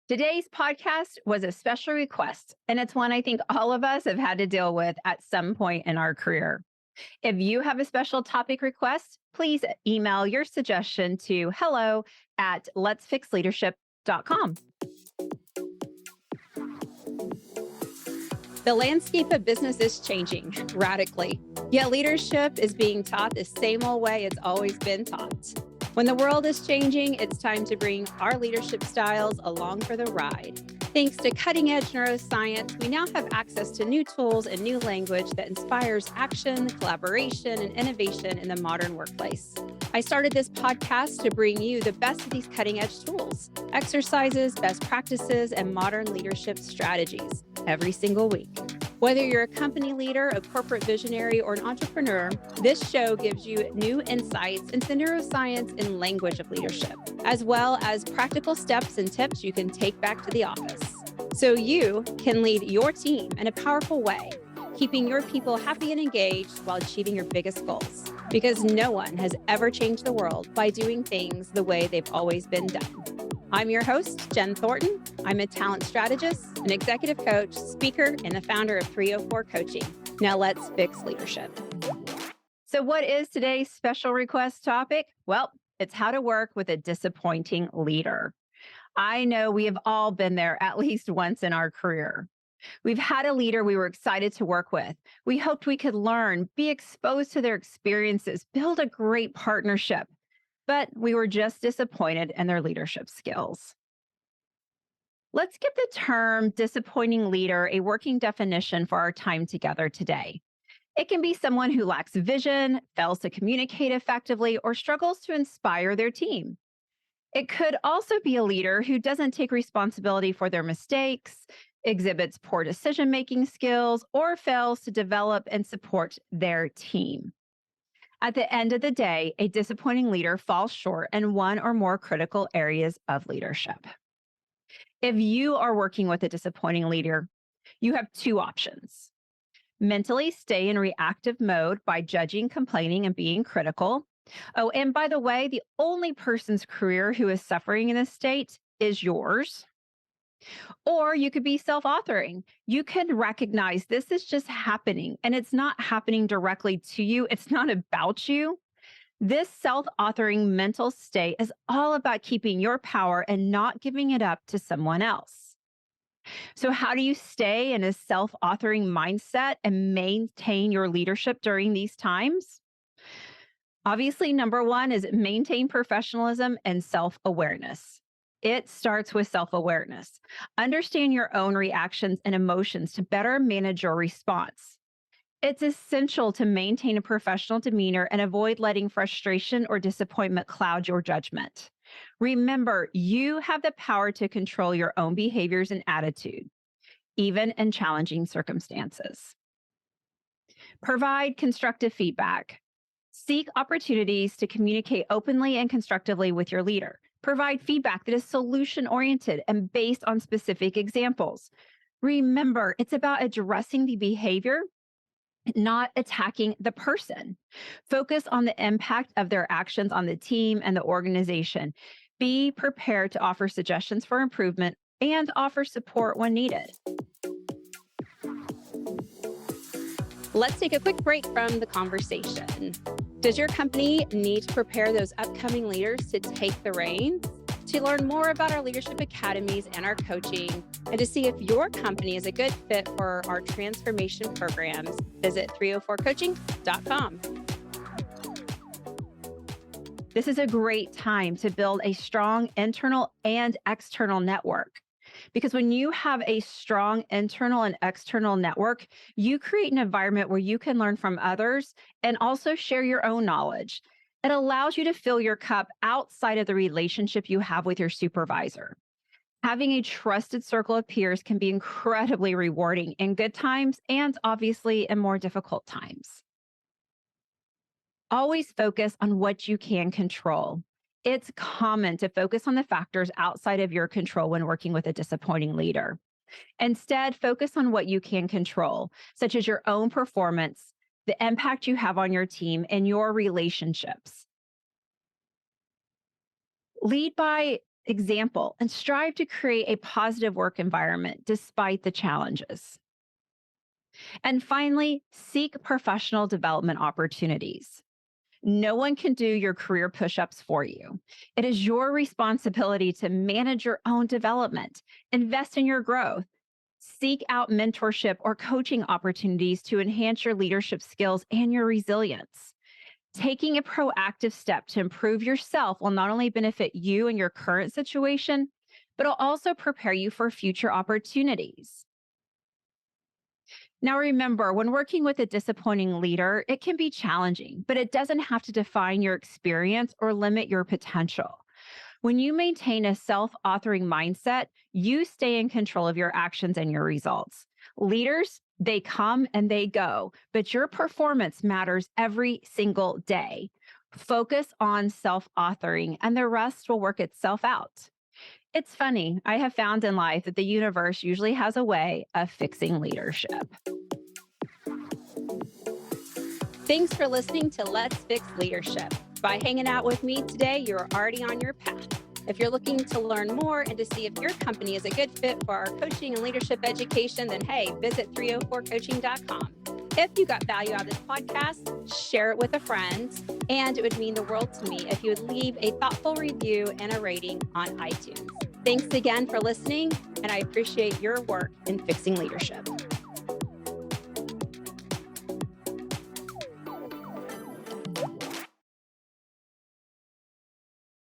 Today's podcast was a special request, and it's one I think all of us have had to deal with at some point in our career. If you have a special topic request, please email your suggestion to hello@letsfixleadership.com. The landscape of business is changing radically, yet leadership is being taught the same old way it's always been taught. When the world is changing, it's time to bring our leadership styles along for the ride. Thanks to cutting edge neuroscience, we now have access to new tools and new language that inspires action, collaboration, and innovation in the modern workplace. I started this podcast to bring you the best of these cutting edge tools, exercises, best practices, and modern leadership strategies every single week. Whether you're a company leader, a corporate visionary, or an entrepreneur, this show gives you new insights into the neuroscience and language of leadership, as well as practical steps and tips you can take back to the office so you can lead your team in a powerful way, keeping your people happy and engaged while achieving your biggest goals. Because no one has ever changed the world by doing things the way they've always been done. I'm your host, Jen Thornton. I'm a talent strategist, an executive coach, speaker, and the founder of 304 Coaching. Now let's fix leadership. So, what is today's special request topic? Well, it's how to work with a disappointing leader. I know we have all been there at least once in our career. We've had a leader we were excited to work with. We hoped we could learn, be exposed to their experiences, build a great partnership, but we were just disappointed in their leadership skills. Let's give the term disappointing leader a working definition for our time together today. It can be someone who lacks vision, fails to communicate effectively, or struggles to inspire their team. It could also be a leader who doesn't take responsibility for their mistakes, exhibits poor decision-making skills, or fails to develop and support their team. At the end of the day, a disappointing leader falls short in one or more critical areas of leadership. If you are working with a disappointing leader, you have two options. Mentally stay in reactive mode by judging, complaining, and being critical. Oh, and by the way, the only person's career who is suffering in this state is yours. Or you could be self authoring. You can recognize this is just happening and it's not happening directly to you, it's not about you. This self authoring mental state is all about keeping your power and not giving it up to someone else. So, how do you stay in a self authoring mindset and maintain your leadership during these times? Obviously, number one is maintain professionalism and self awareness. It starts with self awareness. Understand your own reactions and emotions to better manage your response. It's essential to maintain a professional demeanor and avoid letting frustration or disappointment cloud your judgment. Remember, you have the power to control your own behaviors and attitude, even in challenging circumstances. Provide constructive feedback. Seek opportunities to communicate openly and constructively with your leader. Provide feedback that is solution-oriented and based on specific examples. Remember, it's about addressing the behavior, not attacking the person. Focus on the impact of their actions on the team and the organization. Be prepared to offer suggestions for improvement and offer support when needed. Let's take a quick break from the conversation. Does your company need to prepare those upcoming leaders to take the reins? To learn more about our leadership academies and our coaching, and to see if your company is a good fit for our transformation programs, visit 304coaching.com. This is a great time to build a strong internal and external network. Because when you have a strong internal and external network, you create an environment where you can learn from others and also share your own knowledge. It allows you to fill your cup outside of the relationship you have with your supervisor. Having a trusted circle of peers can be incredibly rewarding in good times and obviously in more difficult times. Always focus on what you can control. It's common to focus on the factors outside of your control when working with a disappointing leader. Instead, focus on what you can control, such as your own performance, the impact you have on your team, and your relationships. Lead by example, and strive to create a positive work environment despite the challenges. And finally, seek professional development opportunities. No one can do your career push ups for you. It is your responsibility to manage your own development, invest in your growth, seek out mentorship or coaching opportunities to enhance your leadership skills and your resilience. Taking a proactive step to improve yourself will not only benefit you in your current situation, but it'll also prepare you for future opportunities. Now, remember, when working with a disappointing leader, it can be challenging, but it doesn't have to define your experience or limit your potential. When you maintain a self authoring mindset, you stay in control of your actions and your results. Leaders, they come and they go, but your performance matters every single day. Focus on self authoring, and the rest will work itself out. It's funny, I have found in life that the universe usually has a way of fixing leadership. Thanks for listening to Let's Fix Leadership. By hanging out with me today, you're already on your path. If you're looking to learn more and to see if your company is a good fit for our coaching and leadership education, then hey, visit 304coaching.com. If you got value out of this podcast, share it with a friend. And it would mean the world to me if you would leave a thoughtful review and a rating on iTunes. Thanks again for listening, and I appreciate your work in fixing leadership.